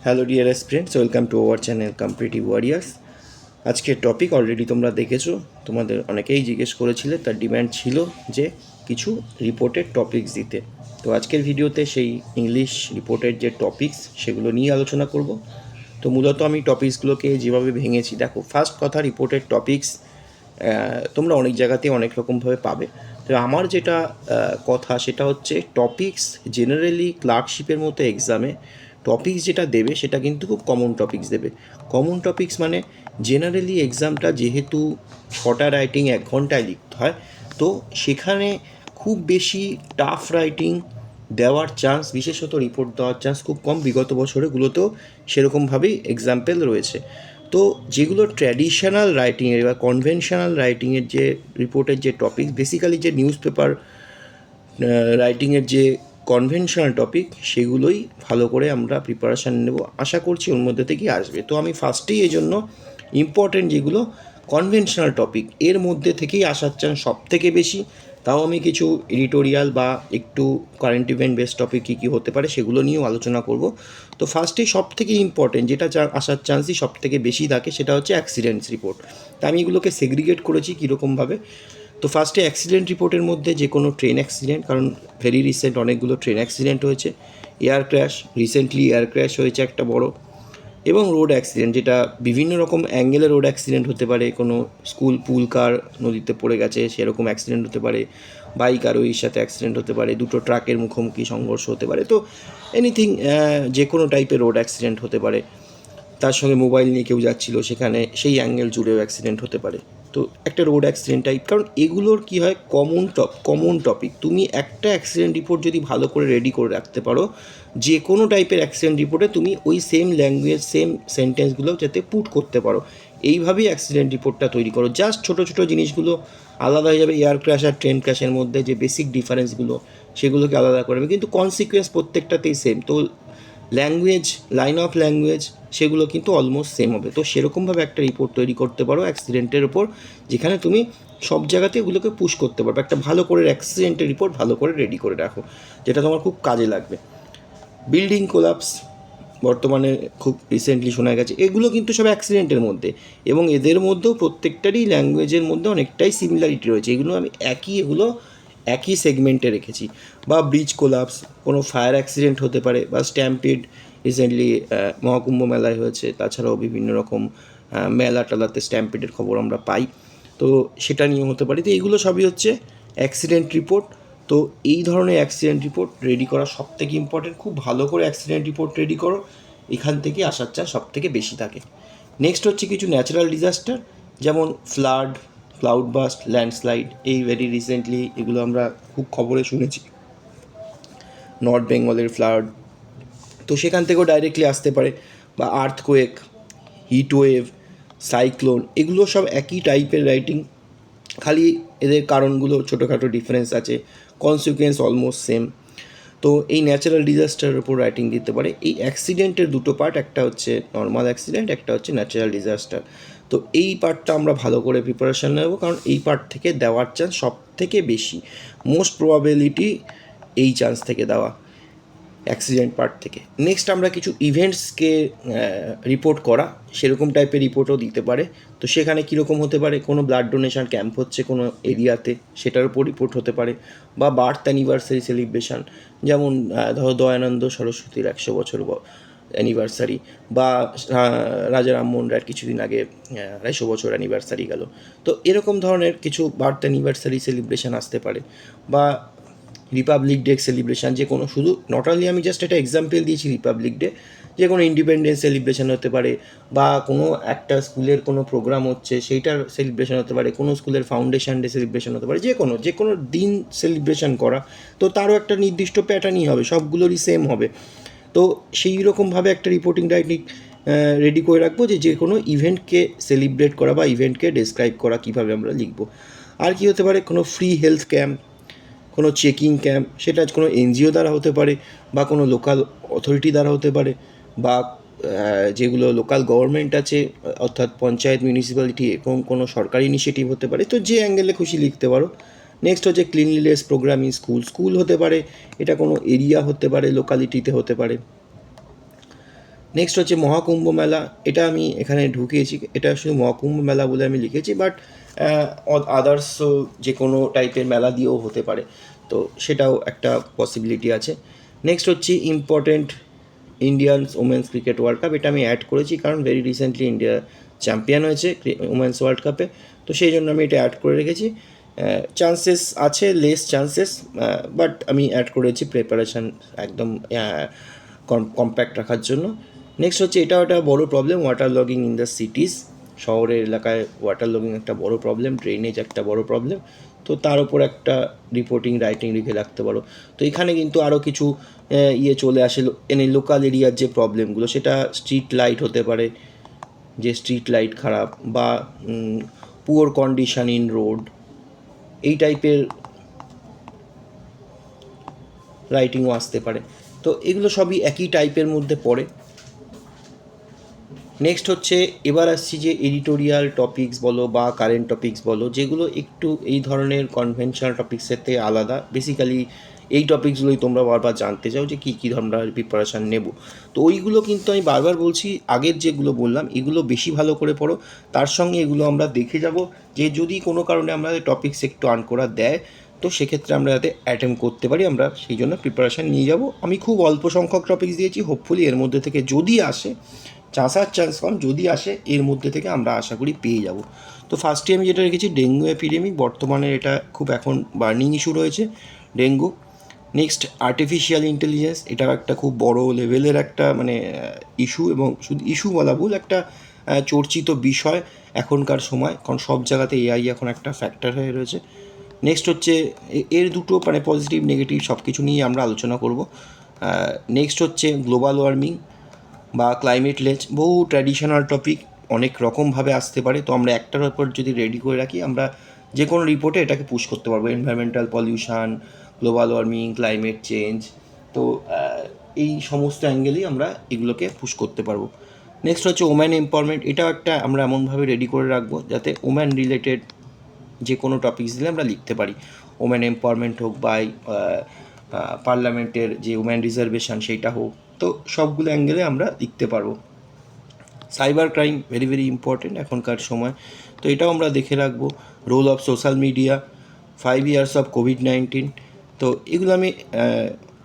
Hello dear students, welcome to our channel competitive warriors. আজকের topic already তোমরা দেখেছো, তোমাদের অনেকেই জিজ্ঞেস করেছিলে, তার ডিম্যান্ড ছিল যে কিছু রিপোর্টেড টপিকস দিতে। তো আজকের ভিডিওতে সেই ইংলিশ রিপোর্টেড যে টপিকস সেগুলো নিয়ে আলোচনা করব। তো মূলত আমি টপিকসগুলোকে যেভাবে ভেঙেছি, দেখো, ফার্স্ট কথা, রিপোর্টেড টপিকস তোমরা অনেক জায়গাতে অনেক রকমভাবে পাবে। তো আমার যেটা কথা সেটা হচ্ছে টপিকস জেনারেলি ক্লার্কশিপের মতো এক্সামে টপিকস যেটা দেবে সেটা কিন্তু খুব কমন টপিকস দেবে। কমন টপিকস মানে জেনারেলি এক্সামটা যেহেতু 6টা রাইটিং 1 ঘন্টায় লিখতে হয়, তো সেখানে খুব বেশি টাফ রাইটিং দেওয়ার চান্স, বিশেষত রিপোর্ট দেওয়ার চান্স খুব কম। বিগত বছরগুলোতেও সেরকমভাবেই এক্সাম্পল রয়েছে। তো যেগুলো ট্র্যাডিশনাল রাইটিংয়ের বা কনভেনশনাল রাইটিংয়ের যে রিপোর্টের যে টপিক, বেসিক্যালি যে নিউজ পেপার রাইটিংয়ের যে কনভেনশনাল টপিক, সেগুলোই ভালো করে আমরা প্রিপারেশান নেব, আশা করছি ওর মধ্যে থেকেই আসবে। তো আমি ফার্স্টেই এই জন্য ইম্পর্টেন্ট যেগুলো কনভেনশনাল টপিক এর মধ্যে থেকেই আসার চান্স সব থেকে বেশি। তাও আমি কিছু এডিটোরিয়াল বা একটু কারেন্ট ইভেন্ট বেস্ট টপিক কী কী হতে পারে সেগুলো নিয়েও আলোচনা করব। তো ফার্স্টেই সব থেকে ইম্পর্টেন্ট যেটা আসার চান্সই সব থেকে বেশি থাকে সেটা হচ্ছে অ্যাক্সিডেন্টস রিপোর্ট। তা আমি এগুলোকে সেগ্রিগেট করেছি কীরকমভাবে। তো ফার্স্টে অ্যাক্সিডেন্ট রিপোর্টের মধ্যে যে কোনো ট্রেন অ্যাক্সিডেন্ট, কারণ ভেরি রিসেন্ট অনেকগুলো ট্রেন অ্যাক্সিডেন্ট হয়েছে, air crash, recently air crash হয়েছে একটা বড়, এবং রোড অ্যাক্সিডেন্ট, যেটা বিভিন্ন রকম অ্যাঙ্গেলে রোড অ্যাক্সিডেন্ট হতে পারে। কোনো স্কুল পুল কার নদীতে পড়ে গেছে সেরকম অ্যাক্সিডেন্ট হতে পারে, বাইক আরোহীর সাথে অ্যাক্সিডেন্ট হতে পারে, দুটো ট্রাকের মুখোমুখি সংঘর্ষ হতে পারে। তো এনিথিং, যে কোনো টাইপের রোড অ্যাক্সিডেন্ট হতে পারে। তার সঙ্গে মোবাইল নিয়ে কেউ যাচ্ছিল, সেখানে সেই অ্যাঙ্গেল জুড়েও অ্যাক্সিডেন্ট হতে পারে। তো একটা রোড অ্যাক্সিডেন্ট টাইপ, কারণ এগুলোর কী হয়, কমন টপিক। তুমি একটা অ্যাক্সিডেন্ট রিপোর্ট যদি ভালো করে রেডি করে রাখতে পারো, যে কোনো টাইপের অ্যাক্সিডেন্ট রিপোর্টে তুমি ওই সেম ল্যাঙ্গুয়েজ, সেম সেন্টেন্সগুলো যাতে পুট করতে পারো, এইভাবেই অ্যাক্সিডেন্ট রিপোর্টটা তৈরি করো। জাস্ট ছোটো ছোটো জিনিসগুলো আলাদা হয়ে যাবে। এয়ার ক্র্যাশ আর ট্রেন ক্র্যাশের মধ্যে যে বেসিক ডিফারেন্সগুলো সেগুলোকে আলাদা করবে, কিন্তু কনসিকুয়েন্স প্রত্যেকটাতেই সেম। তো ল্যাঙ্গুয়েজ, লাইন অফ ল্যাঙ্গুয়েজ, সেগুলো কিন্তু অলমোস্ট সেম হবে। তো সেরকমভাবে একটা রিপোর্ট তৈরি করতে পারো অ্যাক্সিডেন্টের ওপর, যেখানে তুমি সব জায়গাতে এগুলোকে পুশ করতে পারবে। একটা ভালো করে অ্যাক্সিডেন্টের রিপোর্ট ভালো করে রেডি করে রাখো, যেটা তোমার খুব কাজে লাগবে। বিল্ডিং কোলাপস বর্তমানে খুব রিসেন্টলি শোনা গেছে, এগুলো কিন্তু সব অ্যাক্সিডেন্টের মধ্যে, এবং এদের মধ্যেও প্রত্যেকটারই ল্যাঙ্গুয়েজের মধ্যে অনেকটাই সিমিলারিটি রয়েছে। এগুলো একই সেগমেন্টে রেখেছি। বা ব্রিজ কোলাপস, কোনো ফায়ার অ্যাক্সিডেন্ট হতে পারে, বা স্ট্যাম্পিড রিসেন্টলি মহাকুম্ভ মেলায় হয়েছে, তাছাড়াও বিভিন্ন রকম মেলা টেলাতে স্ট্যাম্পিডের খবর আমরা পাই, তো সেটা নিয়েও হতে পারে। তো এইগুলো সবই হচ্ছে অ্যাক্সিডেন্ট রিপোর্ট। তো এই ধরনের অ্যাক্সিডেন্ট রিপোর্ট রেডি করা সব থেকে ইম্পর্টেন্ট। খুব ভালো করে অ্যাক্সিডেন্ট রিপোর্ট রেডি করো, এখান থেকে আসার চান্স সব থেকে বেশি থাকে। নেক্সট হচ্ছে কিছু ন্যাচারাল ডিজাস্টার, যেমন ফ্লাড, ক্লাউড বাস্ট, ল্যান্ডস্লাইড। এই ভেরি রিসেন্টলি এগুলো আমরা খুব খবরে শুনেছি, নর্থ বেঙ্গলের ফ্লাড, তো সেখান থেকেও ডাইরেক্টলি আসতে পারে। বা আর্থকোয়েক, হিট ওয়েভ, সাইক্লোন, এগুলো সব একই টাইপের রাইটিং, খালি এদের কারণগুলো ছোটোখাটো ডিফারেন্স আছে, কনসিকুয়েন্স অলমোস্ট সেম। তো এই ন্যাচারাল ডিজাস্টারের উপর রাইটিং দিতে পারে। এই অ্যাক্সিডেন্টের দুটো পার্ট, একটা হচ্ছে নর্মাল অ্যাক্সিডেন্ট, একটা হচ্ছে ন্যাচারাল ডিজাস্টার। তো এই পার্টটা আমরা ভালো করে প্রিপারেশান নেব, কারণ এই পার্ট থেকে দেওয়ার চান্স সব থেকে বেশি, মোস্ট প্রবাবিলিটি এই চান্স থেকে দেওয়া, অ্যাক্সিডেন্ট পার্ট থেকে। নেক্সট আমরা কিছু ইভেন্টসকে রিপোর্ট করা, সেরকম টাইপের রিপোর্টও দিতে পারে। তো সেখানে কীরকম হতে পারে, কোনো ব্লাড ডোনেশন ক্যাম্প হচ্ছে কোনো এরিয়াতে, সেটার উপর রিপোর্ট হতে পারে। বা বার্থ অ্যানিভার্সারি সেলিব্রেশন, যেমন ধরো দয়ানন্দ সরস্বতীর 100 বছর অ্যানিভার্সারি, বা রাজা রামমোহন রায়ের কিছুদিন আগে 250 বছর অ্যানিভার্সারি গেল। তো এরকম ধরনের কিছু বার্থ অ্যানিভার্সারি সেলিব্রেশন আসতে পারে। বা রিপাবলিক ডে সেলিব্রেশন, যে কোনো, শুধু নট অনলি আমি জাস্ট একটা এক্সাম্পল দিয়েছি রিপাবলিক ডে, যে কোনো ইন্ডিপেন্ডেন্স সেলিব্রেশন হতে পারে, বা কোনো একটা স্কুলের কোনো প্রোগ্রাম হচ্ছে সেইটার সেলিব্রেশন হতে পারে, কোনো স্কুলের ফাউন্ডেশন ডে সেলিব্রেশন হতে পারে, যে কোনো দিন সেলিব্রেশন করা। তো তারও একটা নির্দিষ্ট প্যাটার্নই হবে, সবগুলোরই সেম হবে। তো সেই রকমভাবে একটা রিপোর্টিং রাইটিং রেডি করে রাখবো, যে কোনো ইভেন্টকে সেলিব্রেট করা বা ইভেন্টকে ডেসক্রাইব করা কীভাবে আমরা লিখবো। আর কি হতে পারে, কোনো ফ্রি হেলথ ক্যাম্প, কোনো চেকিং ক্যাম্প, সেটা কোনো এনজিও দ্বারা হতে পারে, বা কোনো লোকাল অথরিটি দ্বারা হতে পারে, বা যেগুলো লোকাল গভর্নমেন্ট আছে, অর্থাৎ পঞ্চায়েত, মিউনিসিপ্যালিটি, এবং কোনো সরকারি ইনিশিয়েটিভ হতে পারে। তো যে অ্যাঙ্গেলে খুশি লিখতে পারো। নেক্সট হচ্ছে ক্লিনলিনেস প্রোগ্রাম ইন স্কুল হতে পারে, এটা কোনো এরিয়া হতে পারে, লোকালিটিতে হতে পারে। নেক্সট হচ্ছে মহাকুম্ভ মেলা। এটা আমি এখানে ঢুকিয়েছি, এটা শুধু মহাকুম্ভ মেলা বলে আমি লিখেছি, বাট আদার্সও যে কোনো টাইপের মেলা দিয়েও হতে পারে, তো সেটাও একটা পসিবিলিটি আছে। নেক্সট হচ্ছে important Indian women's cricket world cup. এটা আমি অ্যাড করেছি কারণ ভেরি রিসেন্টলি ইন্ডিয়া চ্যাম্পিয়ন হয়েছে ওমেন্স ওয়ার্ল্ড কাপে, তো সেই জন্য আমি এটা অ্যাড করে রেখেছি। চান্সেস আছে, লেস চান্সেস, বাট আমি অ্যাড করেছি প্রিপারেশান একদম কম্প্যাক্ট রাখার জন্য। নেক্সট হচ্ছে এটাও একটা বড় problem, water logging in the cities. শহরের এলাকায় ওয়াটার লগিং একটা বড় প্রবলেম, ড্রেনেজ একটা বড় প্রবলেম, তো তার উপর একটা রিপোর্টিং রাইটিং লিখে রাখতে পারো। তো এখানে কিন্তু আরও কিছু চলে আসে, লোকাল এরিয়ার যে প্রবলেমগুলো, সেটা স্ট্রিট লাইট হতে পারে, যে স্ট্রিট লাইট খারাপ, বা পুয়ার কন্ডিশন ইন রোড, এই টাইপের রাইটিংও আসতে পারে। তো এগুলো সবই একই টাইপের মধ্যে পড়ে। নেক্সট হচ্ছে এবার আসছি যে এডিটোরিয়াল টপিকস বলো বা কারেন্ট টপিকস বলো, যেগুলো একটু এই ধরনের কনভেনশনাল টপিক্সের থেকে আলাদা। বেসিক্যালি এই টপিকসগুলোই তোমরা বারবার জানতে চাও যে কী কী আমরা প্রিপারেশান নেব, তো ওইগুলো কিন্তু আমি বারবার বলছি, আগের যেগুলো বললাম এগুলো বেশি ভালো করে পড়ো। তার সঙ্গে এগুলো আমরা দেখে যাব যে যদি কোনো কারণে আমরা টপিক্স একটু আন করা দেয়, তো সেক্ষেত্রে আমরা যাতে অ্যাটেম্প করতে পারি, আমরা সেই জন্য প্রিপারেশান নিয়ে যাব। আমি খুব অল্প সংখ্যক টপিক্স দিয়েছি, হোপফুলি এর মধ্যে থেকে যদি আসে, চান্স কম, যদি আসে এর মধ্যে থেকে আমরা আশা করি পেয়ে যাব। তো ফার্স্টে আমি যেটা রেখেছি ডেঙ্গু এপিডেমিক, বর্তমানে এটা খুব এখন বার্নিং ইস্যু রয়েছে ডেঙ্গু। নেক্সট আর্টিফিশিয়াল ইন্টেলিজেন্স, এটা একটা খুব বড় লেভেলের একটা মানে ইস্যু, এবং শুধু ইস্যু বলা ভুল, একটা চর্চিত বিষয় এখনকার সময়, কারণ সব জায়গাতে এআই এখন একটা ফ্যাক্টর হয়ে রয়েছে। নেক্সট হচ্ছে এর দুটো মানে পজিটিভ নেগেটিভ সব কিছু নিয়ে আমরা আলোচনা করব। নেক্সট হচ্ছে গ্লোবাল ওয়ার্মিং বা ক্লাইমেট লেঞ্জ, বহু ট্র্যাডিশনাল টপিক অনেক রকমভাবে আসতে পারে, তো আমরা একটার ওপর যদি রেডি করে রাখি, আমরা যে কোনো রিপোর্টে এটাকে পুশ করতে পারবো। Environmental pollution, global warming, climate change, তো এই সমস্ত অ্যাঙ্গেলেই আমরা এগুলোকে পুশ করতে পারবো। নেক্সট হচ্ছে ওম্যান এম্পাওয়ারমেন্ট, এটাও একটা আমরা এমনভাবে রেডি করে রাখবো যাতে ওম্যান রিলেটেড যে কোনো টপিকস দিলে আমরা লিখতে পারি। ওম্যান এম্পাওয়ারমেন্ট হোক বা পার্লামেন্টের যে ওম্যান রিজার্ভেশন সেইটা হোক, তো সবগুলো অ্যাঙ্গেলে আমরা লিখতে পারবো। Cyber crime very very important এখনকার সময়, তো এটাও আমরা দেখে রাখবো। Role of social media, 5 years of কোভিড-19, তো এগুলো আমি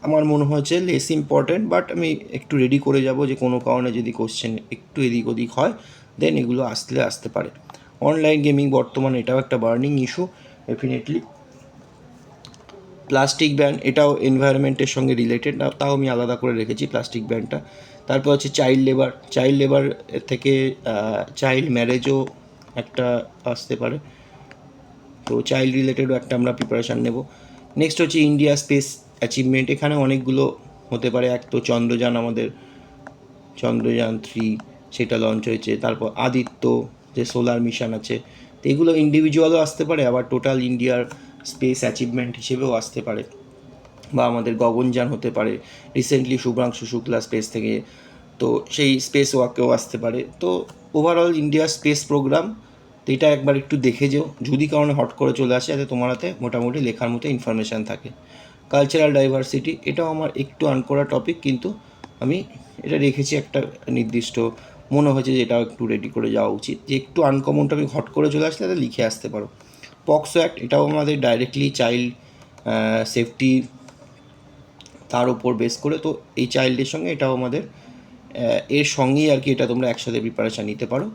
আমার মনে হয়েছে লেস ইম্পর্টেন্ট, বাট আমি একটু রেডি করে যাব যে কোনো কারণে যদি কোশ্চেন একটু এদিক ওদিক হয়, দেন এগুলো আসতে পারে। অনলাইন গেমিং বর্তমানে এটাও একটা burning issue definitely. Plastic ban, এটাও এনভায়রনমেন্টের সঙ্গে রিলেটেড না, তাও আমি আলাদা করে রেখেছি প্লাস্টিক ব্যানটা। তারপর হচ্ছে চাইল্ড লেবার থেকে চাইল্ড ম্যারেজও একটা আসতে পারে, তো চাইল্ড রিলেটেডও একটা আমরা প্রিপারেশান নেব। নেক্সট হচ্ছে ইন্ডিয়া স্পেস অ্যাচিভমেন্ট, এখানে অনেকগুলো হতে পারে। এক তো চন্দ্রযান, আমাদের চন্দ্রযান 3 সেটা লঞ্চ হয়েছে, তারপর আদিত্য যে সোলার মিশন আছে, তো এগুলো ইন্ডিভিজুয়ালও আসতে পারে, আবার টোটাল ইন্ডিয়ার স্পেস অ্যাচিভমেন্ট হিসেবেও আসতে পারে, বা আমাদের গগনযান হতে পারে, রিসেন্টলি শুভ্রাংশু শুক্লা স্পেস থেকে, তো সেই স্পেস ওয়াকেও আসতে পারে। তো ওভারঅল ইন্ডিয়া স্পেস প্রোগ্রাম, তো এটা একবার একটু দেখে যেও, যদি কারণে হট করে চলে আসে যাতে তোমার হাতে মোটামুটি লেখার মতো ইনফরমেশান থাকে। কালচারাল ডাইভার্সিটি, এটাও আমার একটু আনকরা টপিক, কিন্তু আমি এটা রেখেছি একটা নির্দিষ্ট, মনে হয়েছে যে এটাও একটু রেডি করে যাওয়া উচিত, যে একটু আনকমন টপিক হট করে চলে আসলে তাতে লিখে আসতে পারো। পক্সো অ্যাক্ট, এটাও আমাদের ডাইরেক্টলি চাইল্ড সেফটি তার উপর বেস করে, তো এই চাইল্ডের সঙ্গে এটাও আমাদের এর সঙ্গেই আর কি, এটা তোমরা একসাথে প্রিপারেশান নিতে পারো।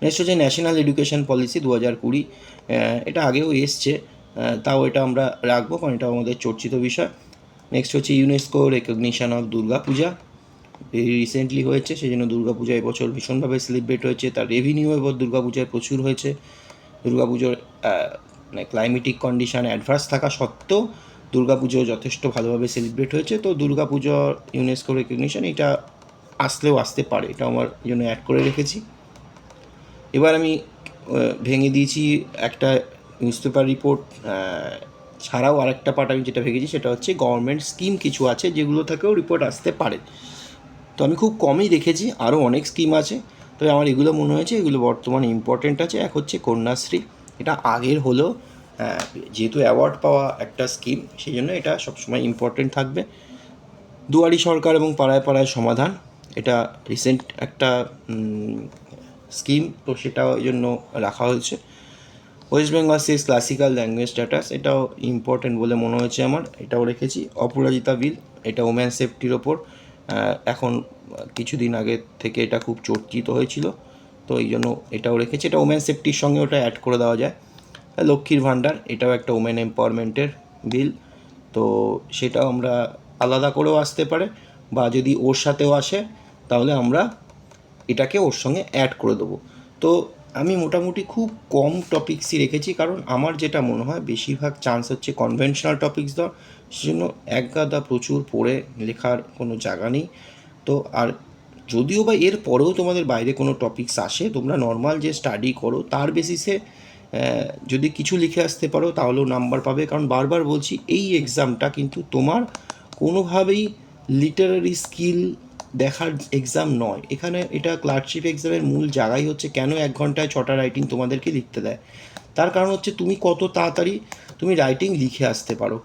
নেক্সট হচ্ছে ন্যাশনাল এডুকেশন পলিসি 2020, এটা আগেও এসছে, তাও এটা আমরা রাখবো কারণ এটা আমাদের চর্চিত বিষয়। নেক্সট হচ্ছে UNESCO recognition of Durga Puja, recently হয়েছে, সেই জন্য দুর্গা পূজা এবছর ভীষণভাবে সেলিব্রেট হয়েছে, তার রেভিনিউ এবার দুর্গা পূজায় প্রচুর হয়েছে। দুর্গা পুজোর মানে ক্লাইমেটিক কন্ডিশান অ্যাডভার্স থাকা সত্ত্বেও দুর্গা পুজো যথেষ্ট ভালোভাবে সেলিব্রেট হয়েছে, তো দুর্গা পুজো ইউনেস্কো রেকগনিশন এটা আসলেও আসতে পারে, এটা আমার জন্য অ্যাড করে রেখেছি। এবার আমি ভেঙে দিয়েছি একটা নিউজ পেপার রিপোর্ট ছাড়াও আরেকটা পার্ট আমি যেটা ভেঙেছি সেটা হচ্ছে গভর্নমেন্ট স্কিম কিছু আছে যেগুলো থেকেও রিপোর্ট আসতে পারে, তো আমি খুব কমই দেখেছি, আরও অনেক স্কিম আছে, তবে আমার এগুলো মনে হয়েছে এগুলো বর্তমানে ইম্পর্টেন্ট আছে। এক হচ্ছে কন্যাশ্রী, এটা আগের হলেও যেহেতু অ্যাওয়ার্ড পাওয়া একটা স্কিম, সেই জন্য এটা সবসময় ইম্পর্টেন্ট থাকবে। দুয়ারি সরকার এবং পাড়ায় পাড়ায় সমাধান, এটা রিসেন্ট একটা স্কিম, তো সেটা ওই জন্য রাখা হয়েছে। ওয়েস্ট বেঙ্গল সিজ ক্লাসিক্যাল ল্যাঙ্গুয়েজ স্ট্যাটাস, এটাও ইম্পর্টেন্ট বলে মনে হয়েছে আমার, এটাও রেখেছি। অপরাজিতা বিল, এটা ওমেন সেফটির ওপর এখন কিছুদিন আগে থেকে এটা খুব চর্চিত হয়েছিল, তো এই জন্য এটাও রেখেছি। এটা ওমেন সেফটির সঙ্গে ওটা অ্যাড করে দেওয়া যায়। লক্ষ্মীর ভাণ্ডার, এটাও একটা ওমেন এম্পাওয়ারমেন্টের বিল, তো সেটাও আমরা আলাদা করেও আসতে পারে, বা যদি ওর সাথেও আসে তাহলে আমরা এটাকে ওর সঙ্গে অ্যাড করে দেবো। তো আমি মোটামুটি খুব কম টপিক্সই রেখেছি, কারণ আমার যেটা মনে হয় বেশিরভাগ চান্স হচ্ছে কনভেনশনাল টপিক্স দেওয়ার, সেজন্য একগাদা প্রচুর পড়ে লেখার কোনো জায়গা নেই। তো আর যদিও বা এর পরেও তোমাদের বাইরে কোনো টপিক্স আসে, তোমরা নর্মাল যে স্টাডি করো তার বেসিসে যদি কিছু লিখে আসতে পারো তাহলেও নাম্বার পাবে। কারণ বারবার বলছি, এই এক্সামটা কিন্তু তোমার কোনোভাবেই লিটারারি স্কিল দেখার এক্সাম নয়। এখানে এটা ক্লার্কশিপ এক্সামের মূল জায়গাই হচ্ছে কেন 1 ঘন্টায় 6টা রাইটিং তোমাদেরকে লিখতে দেয়। তার কারণ হচ্ছে তুমি কত তাড়াতাড়ি তুমি রাইটিং লিখে আসতে পারো,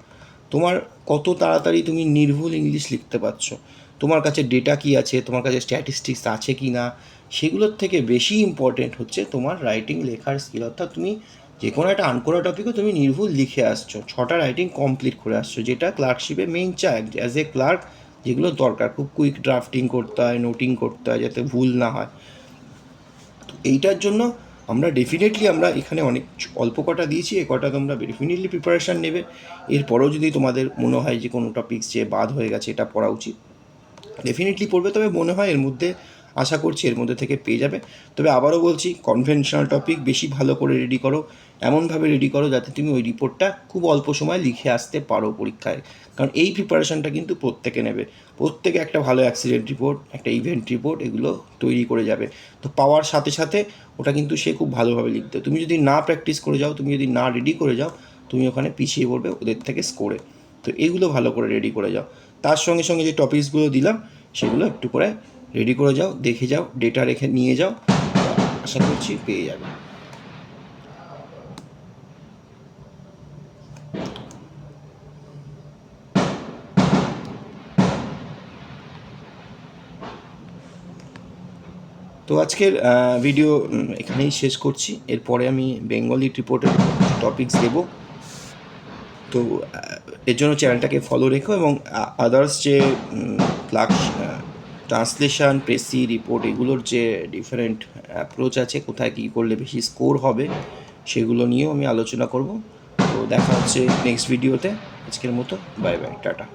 তোমার কত তাড়াতাড়ি তুমি নির্ভুল ইংলিশ লিখতে পারছো, তোমার কাছে ডেটা কী আছে, তোমার কাছে স্ট্যাটিস্টিক্স আছে কি না, সেগুলোর থেকে বেশি ইম্পর্টেন্ট হচ্ছে তোমার রাইটিং লেখার স্কিল। অর্থাৎ তুমি যে কোনো একটা আনকোরা টপিকও তুমি নির্ভুল লিখে আসছো, 6টা রাইটিং কমপ্লিট করে আসছো, যেটা ক্লার্কশিপে মেইন চায় অ্যাজ এ ক্লার্ক, যেগুলো দরকার। খুব কুইক ড্রাফটিং করতে হয়, নোটিং করতে হয় যাতে ভুল না হয়। তো এইটার জন্য আমরা ডেফিনেটলি আমরা এখানে অনেক অল্প কটা দিয়েছি, এ কটা তোমরা ডেফিনেটলি প্রিপারেশান নেবে। এরপরেও যদি তোমাদের মনে হয় যে কোনো টপিক্স যে বাদ হয়ে গেছে এটা পড়া উচিত, ডেফিনেটলি পড়বে। তবে মনে হয় এর মধ্যে, আশা করছি এর মধ্যে থেকে পেয়ে যাবে। তবে আবারও বলছি, কনভেনশনাল টপিক বেশি ভালো করে রেডি করো, এমনভাবে রেডি করো যাতে তুমি ওই রিপোর্টটা খুব অল্প সময় লিখে আসতে পারো পরীক্ষায়। কারণ এই প্রিপারেশানটা কিন্তু প্রত্যেকে নেবে, প্রত্যেকে একটা ভালো অ্যাক্সিডেন্ট রিপোর্ট, একটা ইভেন্ট রিপোর্ট এগুলো তৈরি করে যাবে। তো পাওয়ার সাথে সাথে ওটা কিন্তু সে খুব ভালোভাবে লিখতে। তুমি যদি না প্র্যাকটিস করে যাও, তুমি যদি না রেডি করে যাও, তুমি ওখানে পিছিয়ে পড়বে ওদের থেকে স্কোরে। তো এগুলো ভালো করে রেডি করে যাও। তার সঙ্গে সঙ্গে যে টপিকসগুলো দিলাম সেগুলো একটু করে রেডি করে যাও, দেখে যাও, ডেটা রেখে নিয়ে যাও, আশা করছি পেয়ে যাবে। তো আজকের ভিডিও এখানেই শেষ করছি। এরপরে আমি বেঙ্গলি রিপোর্টের টপিকস দেবো। তো এর জন্য চ্যানেলটাকে ফলো রেখো, এবং আদার্স যে ট্রান্সলেশন, প্রেসি, রিপোর্ট এগুলোর যে ডিফারেন্ট অ্যাপ্রোচ আছে, কোথায় কী করলে বেশি স্কোর হবে, সেগুলো নিয়েও আমি আলোচনা করব। তো দেখা হচ্ছে নেক্সট ভিডিওতে। আজকের মতো বাই বাই, টাটা।